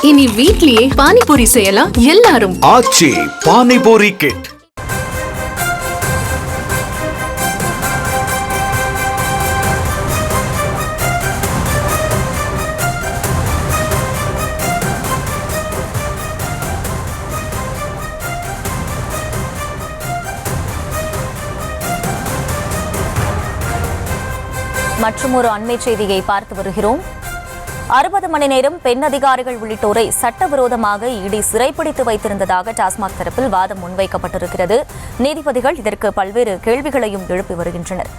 இனி வீட்லயே பானிபூரி செய்யலாம் எல்லாரும். ஆச்சி பானிபூரி கிட். மற்றொரு அண்மை செய்தியை பார்த்து வருகிறோம். 60 மணி நேரம் பெண் அதிகாரிகள் உள்ளிட்டோரை சட்டவிரோதமாக இடி சிறைப்பிடித்து வைத்திருந்ததாக டாஸ்மாக் தரப்பில் வாதம் முன்வைக்கப்பட்டிருக்கிறது. நீதிபதிகள் இதற்கு பல்வேறு கேள்விகளையும் எழுப்பி வருகின்றனர்.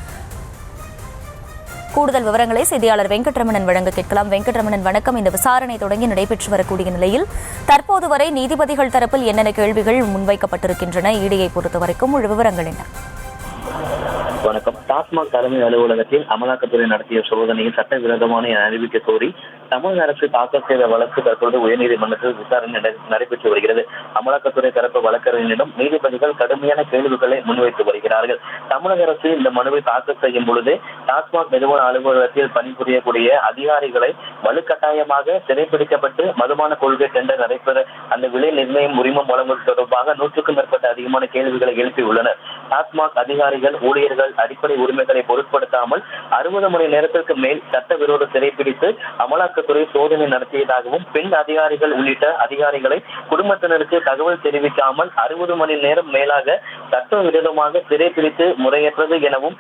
கூடுதல் விவரங்களை செய்தியாளர் வெங்கட்ரமணன் வழங்க கேட்கலாம். வெங்கட்ரமணன், வணக்கம். இந்த விசாரணை தொடங்கி நடைபெற்று வரக்கூடிய நிலையில் தற்போது வரை நீதிபதிகள் தரப்பில் என்னென்ன கேள்விகள் முன்வைக்கப்பட்டிருக்கின்றன? இடியை பொறுத்தவரைக்கும் முழு விவரங்கள் என்ன? வணக்கம். டாஸ்மாக் தலைமை அலுவலகத்தில் அமலாக்கத்துறை நடத்திய சோதனையில் சட்டவிரோதமான என அறிவிக்க கோரி தமிழக அரசு தாக்கல் செய்த வழக்கு தற்போது உயர்நீதிமன்றத்தில் விசாரணை நடைபெற்று வருகிறது. அமலாக்கத்துறை தரப்பு வழக்கறிஞரிடம் நீதிபதிகள் கடுமையான கேள்விகளை முன்வைத்து வருகிறார்கள். தமிழக அரசு இந்த மனுவை தாக்கல் செய்யும் பொழுது டாஸ்மாக் நிறுவன அலுவலகத்தில் பணிபுரியக்கூடிய அதிகாரிகளை வலுக்கட்டாயமாக சிறைப்பிடிக்கப்பட்டு மதுபான கொள்கை டெண்டர் நடைபெற அந்த விலை நிர்ணயம் உரிமம் வழங்குவது தொடர்பாக 100க்கும் மேற்பட்ட அதிகமான கேள்விகளை எழுப்பியுள்ளனர். டாஸ்மாக் அதிகாரிகள் ஊழியர்கள் அடிப்படை உரிமைகளை பொருட்படுத்தாமல் 60 மணி நேரத்திற்கு மேல் சட்டவிரோத சிறைப்பிடித்து அமலாக்கத்துறை சோதனை நடத்தியதாகவும் பெண் அதிகாரிகள் உள்ளிட்ட அதிகாரிகளை குடும்பத்தினருக்கு தகவல் தெரிவிக்காமல் 60 மணி நேரம் மேலாக சட்டவிரோதமாக சிறைப்பிடித்து முறையற்றது எனவும்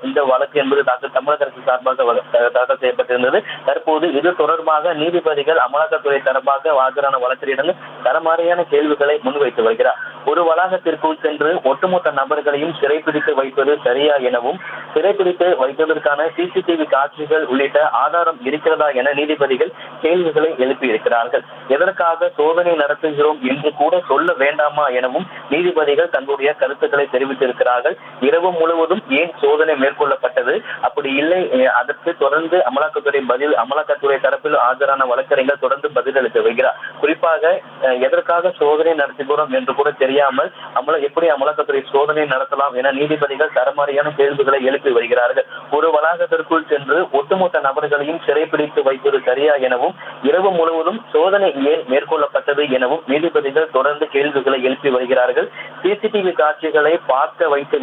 இந்த வழக்கு என்பது தமிழக அரசு சார்பாக தாக்கல் செய்யப்பட்டிருந்தது. தற்போது இது தொடர்பாக நீதிபதிகள் அமலாக்கத்துறை தரப்பாக ஆஜரான வழக்கறிஞர் தரமாறியான கேள்விகளை முன்வைத்து வருகிறார். ஒரு வளாகத்திற்குள் சென்று ஒட்டுமொத்த நபர்களையும் சிறைப்பிடித்து வைப்பது சரியா எனவும் சிறைப்பிடித்து வைப்பதற்கான சிசிடிவி காட்சிகள் உள்ளிட்ட ஆதாரம் இருக்கிறதா என நீதிபதிகள் கேள்விகளை எழுப்பியிருக்கிறார்கள். எதற்காக சோதனை நடத்துகிறோம் என்று கூட சொல்ல வேண்டாமா எனவும் நீதிபதிகள் தங்களுடைய கருத்துக்களை தெரிவித்திருக்கிறார்கள். இரவு முழுவதும் ஏன் சோதனை மேற்கொள்ளப்பட்டது, அப்படி இல்லை அதற்கு தொடர்ந்து அமலாக்கத்துறை தரப்பில் ஆஜரான வழக்கறிஞர் தொடர்ந்து பதிலளித்து வருகிறார். குறிப்பாக எதற்காக சோதனை நடத்துகிறோம் என்று கூட தெரியாமல் எப்படி அமலாக்கத்துறை சோதனை நடத்தலாம் என நீதிபதிகள் தரமாறியான கேள்விகளை எழுப்பி வருகிறார்கள். ஒரு வளாகத்திற்குள் சென்று ஒட்டுமொத்த நபர்களையும் சிறைப்பிடித்து வைப்பது சரியா எனவும் இரவு முழுவதும் சோதனை ஏன் மேற்கொள்ளப்பட்டது எனவும் நீதிபதிகள் தொடர்ந்து கேள்விகளை எழுப்பி வருகிறார்கள். சிசிடிவி காட்சிகளை பார்க்க வைத்து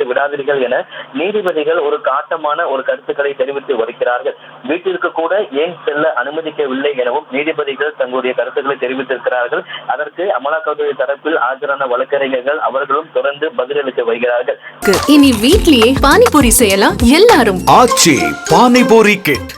விடாதீர்கள் என நீதிபதிகள் ஒரு காட்டமான ஒரு கருத்துக்களை தெரிவித்து வருகிறார்கள். வீட்டிற்கு கூட ஏன் செல்ல அனுமதிக்கவில்லை எனவும் நீதிபதிகள் தங்களுடைய கருத்துக்களை தெரிவித்திருக்கிறார்கள். அதற்கு அமலாக்கத்துறை தரப்பில் ஆஜரான வழக்கறிஞர்கள் அவர்களும் தொடர்ந்து பதிலளித்து வருகிறார்கள். இனி வீட்லயே பானிபூரி செய்யலாம் எல்லாரும். ஆச்சி பானிபூரி கிட்.